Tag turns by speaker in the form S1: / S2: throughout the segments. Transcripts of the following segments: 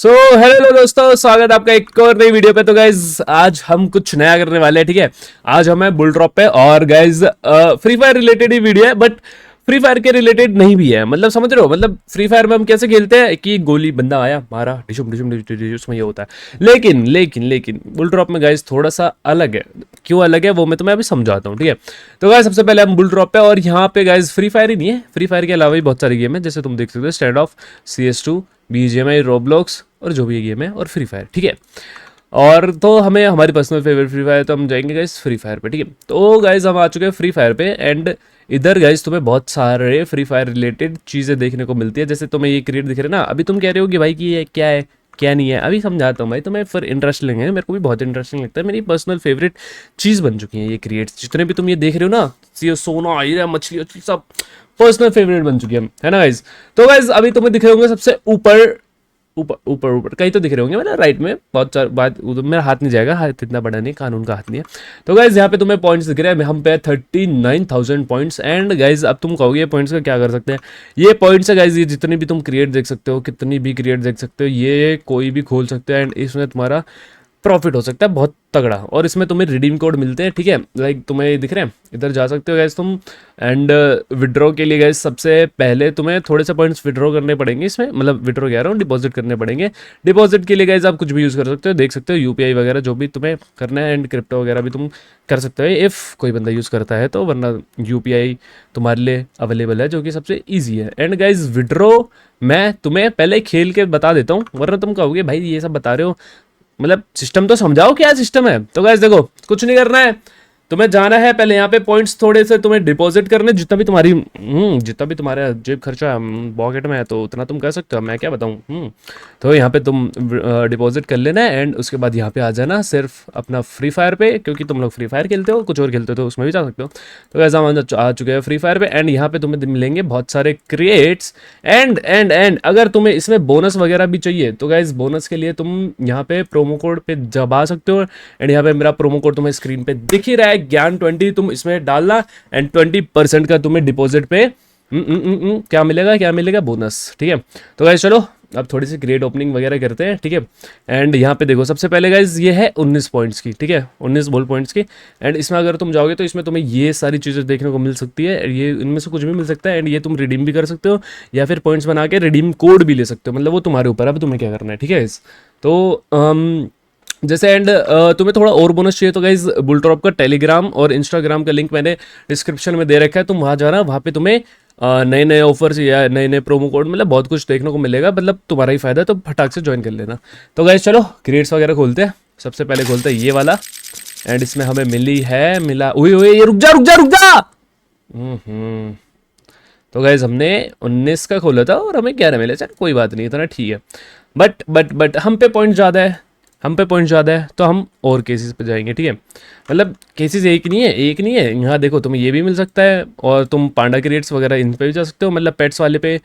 S1: Hello दोस्तों, स्वागत है आपका एक और नई वीडियो पे। तो गाइज आज हम कुछ नया करने वाले हैं, ठीक है। आज हम है बुल ड्रॉप पे और गाइज फ्री फायर रिलेटेड ही वीडियो है, बट फ्री फायर के रिलेटेड नहीं भी है। मतलब समझ रहे हो, मतलब फ्री फायर में हम कैसे खेलते हैं कि गोली बंदा आया मारा डिशुम डिशुम उसमें ये होता है। लेकिन बुल ड्रॉप में गाइज थोड़ा सा अलग है। क्यों अलग है वो मैं तुम्हें अभी समझाता हूँ, ठीक है। तो गाइज सबसे पहले हम बुल ड्रॉप पे, और यहाँ पे गाइज फ्री फायर ही नहीं है, फ्री फायर के अलावा भी बहुत सारी गेम है, जैसे तुम देख सकते हो stand of, CS2, BGMI, Roblox और जो भी ये गेम है, और फ्री फायर, ठीक है। और तो हमें हमारी पर्सनल फेवरेट फ्री फायर, तो हम जाएंगे गाइस फ्री फायर पे, ठीक है। तो गाइस हम आ चुके हैं फ्री फायर पे, एंड इधर गाइस तुम्हें बहुत सारे फ्री फायर रिलेटेड चीज़ें देखने को मिलती है। जैसे तुम्हें ये क्रिएट दिख रहे हैं ना, अभी तुम कह रहे हो कि भाई कि ये क्या है क्या नहीं है, अभी समझाता हूँ भाई तुम्हें, फिर इंटरेस्टिंग है, मेरे को भी बहुत इंटरेस्टिंग लगता है। मेरी पर्सनल फेवरेट चीज़ बन चुकी है ये क्रिएट्स, जितने भी तुम ये देख रहे हो ना, ये सोना हीरा मछली सब पर्सनल फेवरेट बन चुकी है ना गाइज। तो गाइज अभी तुम्हें दिख रहे होंगे सबसे ऊपर ऊपर ऊपर ऊपर कहीं तो दिख रहे होंगे, मतलब राइट में बहुत सारी बात, मेरा हाथ नहीं जाएगा, हाथ इतना बड़ा नहीं, कानून का हाथ नहीं है। तो गाइज यहाँ पे तुम्हें पॉइंट्स दिख रहे हैं, हम पे 39,000 पॉइंट्स। एंड गाइज अब तुम कहोगे ये पॉइंट्स का क्या कर सकते हैं। ये पॉइंट्स है गाइज, ये जितनी भी तुम क्रिएट देख सकते हो, कितनी भी क्रिएट देख सकते हो, ये कोई भी खोल सकते हो, एंड इसमें तुम्हारा प्रॉफिट हो सकता है बहुत तगड़ा। और इसमें तुम्हें रिडीम कोड मिलते हैं, ठीक है। लाइक तुम्हें दिख रहे हैं, इधर जा सकते हो गैस तुम। एंड विड्रॉ के लिए गैस सबसे पहले तुम्हें थोड़े से पॉइंट्स विड्रॉ करने पड़ेंगे इसमें, मतलब विड्रॉ कह रहा हूँ, डिपॉजिट करने पड़ेंगे। डिपॉजिट के लिए गैस आप कुछ भी यूज़ कर सकते हो, देख सकते हो UPI वगैरह जो भी तुम्हें करना है, एंड क्रिप्टो वगैरह भी तुम कर सकते हो इफ़ कोई बंदा यूज़ करता है तो, वरना UPI तुम्हारे लिए अवेलेबल है, जो कि सबसे ईजी है। एंड गाइज विड्रॉ मैं तुम्हें पहले खेल के बता देता हूँ, वरना तुम कहोगे भाई ये सब बता रहे हो, मतलब सिस्टम तो समझाओ क्या सिस्टम है। तो गाइस देखो, कुछ नहीं करना है, तुम्हें जाना है पहले यहाँ पे पॉइंट्स थोड़े से तुम्हें डिपॉजिट करने, जितना भी तुम्हारा जेब खर्चा पॉकेट में है, तो उतना तुम कर सकते हो, मैं क्या बताऊँ। तो यहाँ पे तुम डिपॉजिट कर लेना है, एंड उसके बाद यहाँ पे आ जाना सिर्फ अपना फ्री फायर पे, क्योंकि तुम लोग फ्री फायर खेलते हो, कुछ और खेलते हो तो उसमें भी जा सकते हो। तो वैसे हम आ चुके हैं फ्री फायर पे, एंड यहाँ पे तुम्हें मिलेंगे बहुत सारे क्रिएट्स। एंड अगर तुम्हें इसमें बोनस वगैरह भी चाहिए तो गाइज बोनस के लिए तुम यहाँ पे प्रोमो कोड पे दबा सकते हो। एंड यहाँ पे मेरा प्रोमो कोड तुम्हें स्क्रीन पे दिख ही रहा है, ज्ञान 20, तुम इसमें डालना, एंड 20% का तुम्हें डिपॉजिट पे क्या मिलेगा बोनस, ठीक है। तो गाइज चलो अब थोड़ी सी ग्रेड ओपनिंग वगैरह करते हैं, ठीक है। एंड यहाँ पे देखो सबसे पहले गाइज ये है 19 पॉइंट्स की, ठीक है, 19 बॉल पॉइंट्स की। एंड इसमें अगर तुम जाओगे तो इसमें तुम्हें ये सारी चीज़ें देखने को मिल सकती है, ये इनमें से कुछ भी मिल सकता है, एंड ये तुम रिडीम भी कर सकते हो, या फिर पॉइंट्स बना के रिडीम कोड भी ले सकते हो, मतलब वो तुम्हारे ऊपर है, अब तुम्हें क्या करना है, ठीक है। तो जैसे एंड तुम्हें थोड़ा और बोनस चाहिए तो गाइज बुल ड्रॉप का टेलीग्राम और इंस्टाग्राम का लिंक मैंने डिस्क्रिप्शन में दे रखा है, तुम वहाँ जाना, वहाँ पे तुम्हें नए नए ऑफर्स या नए नए प्रोमो कोड, मतलब बहुत कुछ देखने को मिलेगा, मतलब तुम्हारा ही फायदा है, तो फटाक से ज्वाइन कर लेना। तो गाइज चलो क्रिएट्स वगैरह खोलते हैं, सबसे पहले खोलते हैं ये वाला, एंड इसमें हमें मिला ये रुक जा। तो गाइज हमने 19 का खोला था और हमें 11 मिले, चल कोई बात नहीं, इतना ठीक है। बट हम पे पॉइंट ज़्यादा है, तो हम और केसेस पे जाएंगे, ठीक है। मतलब केसेस एक नहीं है, यहाँ देखो तुम्हें ये भी मिल सकता है, और तुम पांडा क्रिएट्स वगैरह इन पे भी जा सकते हो, मतलब पेट्स वाले पे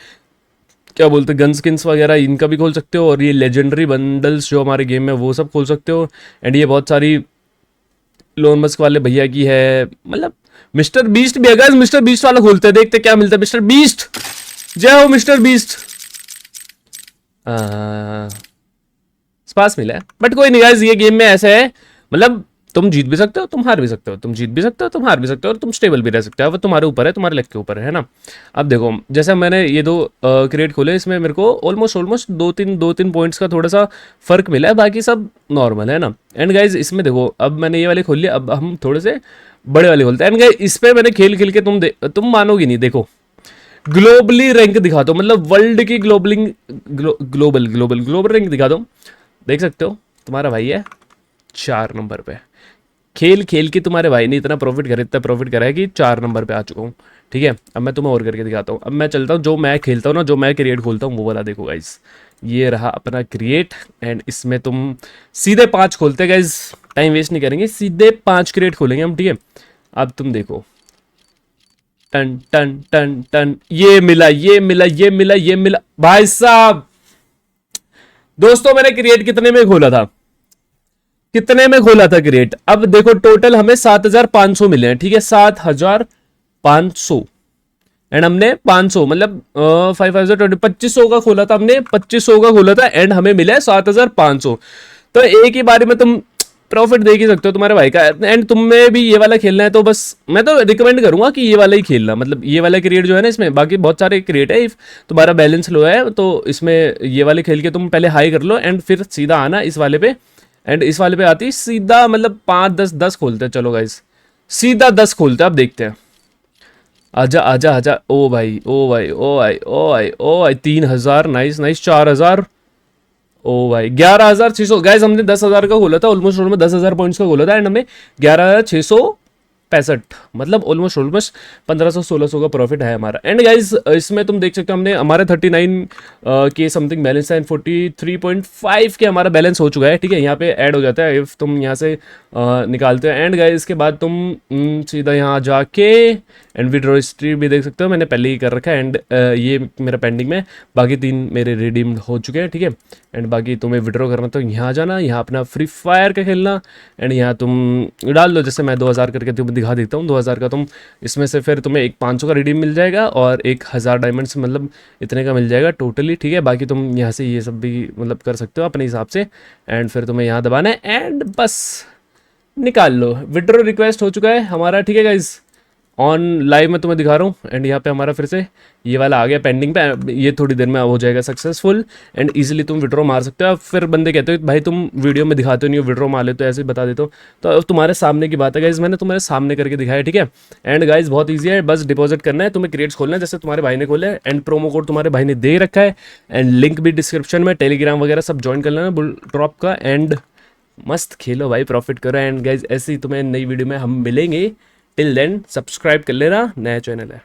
S1: क्या बोलते हैं, गन स्किन्स वगैरह इनका भी खोल सकते हो, और ये लेजेंडरी बंडल्स जो हमारे गेम में वो सब खोल सकते हो। एंड ये बहुत सारी लोन मस्क वाले भैया की है, मतलब मिस्टर बीस्ट भी अगर मिस्टर बीस्ट वाला खोलते हैं, देखते क्या मिलता है। मिस्टर बीस्ट, जय हो मिस्टर बीस्ट। पास मिला है, बट कोई नहीं गाइस, ये गेम में ऐसा है, मतलब तुम जीत भी सकते हो, तुम हार भी सकते हो, और तुम स्टेबल भी रह सकते हो, वो तुम्हारे ऊपर है, तुम्हारे लक के ऊपर है ना। अब देखो जैसे मैंने ये दो क्रिएट खोले, इसमें मेरे को ऑलमोस्ट दो तीन पॉइंट्स का थोड़ा सा फर्क मिला है, बाकी सब नॉर्मल है ना। एंड गाइज इसमें देखो, अब मैंने ये वाले खोल लिया, अब हम थोड़े से बड़े वाले खोलते हैं। एंड गाइज इस पर मैंने खेल के तुम मानोगी नहीं, देखो ग्लोबली रैंक दिखा दो, मतलब वर्ल्ड की ग्लोबल रैंक दिखा दो, देख सकते हो तुम्हारा भाई है 4 नंबर पे। खेल के तुम्हारे भाई ने इतना प्रॉफिट करा है कि 4 नंबर पे आ चुका हूँ, ठीक है। अब मैं तुम्हें और करके दिखाता हूँ, अब मैं चलता हूँ, जो मैं खेलता हूँ ना, जो मैं क्रिएट खोलता हूँ वो वाला देखो गाइस, ये रहा अपना क्रिएट। एंड इसमें तुम सीधे 5 खोलते गाइस, टाइम वेस्ट नहीं करेंगे, सीधे 5 क्रिएट खोलेंगे हम, ठीक है। अब तुम देखो, टन टन टन टन, ये मिला भाई साहब। दोस्तों मैंने क्रिएट कितने में खोला था क्रिएट, अब देखो टोटल हमें 7,500 मिले हैं, ठीक है, 7,500, एंड हमने 500 मतलब 5,020 2500 का खोला था हमने, 2500 का खोला था एंड हमें मिला है 7,500। तो एक ही बारी में तुम प्रॉफिट देख ही सकते हो तुम्हारे भाई का। एंड तुम्हें भी ये वाला खेलना है तो बस मैं तो रिकमेंड करूंगा कि ये वाला ही खेलना, मतलब ये वाला क्रिएट जो है ना, इसमें बाकी बहुत सारे क्रिएट है, इफ तुम्हारा बैलेंस लो है तो इसमें ये वाले खेल के तुम पहले हाई कर लो एंड फिर सीधा आना इस वाले पे। एंड इस वाले पे आती सीधा मतलब 5 10 10 खोलते हैं, चलो गाइस सीधा 10 खोलते हैं, अब देखते हैं। आजा आजा आजा, ओ भाई ओ भाई ओ भाई ओ भाई ओ भाई, 3,000 नाइस नाइस, 4,000, ओ भाई 11,600। गाइस हमने 10,000 का खोला था, ऑलमोस्ट ऑलमोस्ट 10,000 पॉइंट्स का खोला था एंड हमें 11,665 मतलब ऑलमोस्ट ऑलमोस्ट 1,500 1600 का प्रॉफिट है हमारा। एंड गाइस इसमें तुम देख सकते हो हमने हमारे 39 के समथिंग बैलेंस है एंड 43.5 के हमारा बैलेंस हो चुका है, ठीक है। यहाँ पे ऐड हो जाता है इफ तुम यहाँ से निकालते हो। एंड गाइस इसके बाद तुम सीधा यहाँ जाके एंड विड्रॉ हिस्ट्री भी देख सकते हो, मैंने पहले ही कर रखा है। एंड ये मेरा पेंडिंग में, बाकी 3 मेरे रिडीम्ड हो चुके हैं, ठीक है। एंड बाकी तुम्हें विड्रॉ करना तो यहाँ जाना, यहाँ अपना फ्री फायर का खेलना एंड यहाँ तुम डाल दो, जैसे मैं 2,000 करके तुम्हें दिखा देता हूँ। 2,000 का तुम इसमें से फिर तुम्हें एक 500 का रिडीम मिल जाएगा और 1,000 डायमंड्स मतलब इतने का मिल जाएगा टोटली, ठीक है। बाकी तुम यहाँ से ये सब भी मतलब कर सकते हो अपने हिसाब से। एंड फिर तुम्हें यहाँ दबाना है एंड बस निकाल लो। विड्रॉ रिक्वेस्ट हो चुका है हमारा, ठीक है गाइज, ऑन लाइव में तुम्हें दिखा रहा हूँ। एंड यहाँ पे हमारा फिर से ये वाला आ गया पेंडिंग पे, ये थोड़ी देर में हो जाएगा सक्सेसफुल एंड इजीली तुम विड्रॉ मार सकते हो। फिर बंदे कहते हो भाई तुम वीडियो में दिखाते नहीं हो, विड्रॉ मार लेते हो, ऐसे ही बता देते हो। तो अब तुम्हारे सामने की बात है गाइज, मैंने तुम्हारे सामने करके दिखाया, ठीक है। एंड गाइज बहुत ईजी है, बस डिपॉजिट करना है, तुम्हें क्रिएट्स खोलना है जैसे तुम्हारे भाई ने खोले एंड प्रोमो कोड तुम्हारे भाई ने दे रखा है एंड लिंक भी डिस्क्रिप्शन में, टेलीग्राम वगैरह सब ज्वाइन कर लेना बुल ड्रॉप का। एंड मस्त खेलो भाई, प्रॉफिट करो। एंड गाइज ऐसे ही तुम्हें नई वीडियो में हम मिलेंगे, टिल देन सब्सक्राइब कर लेना, नया चैनल है।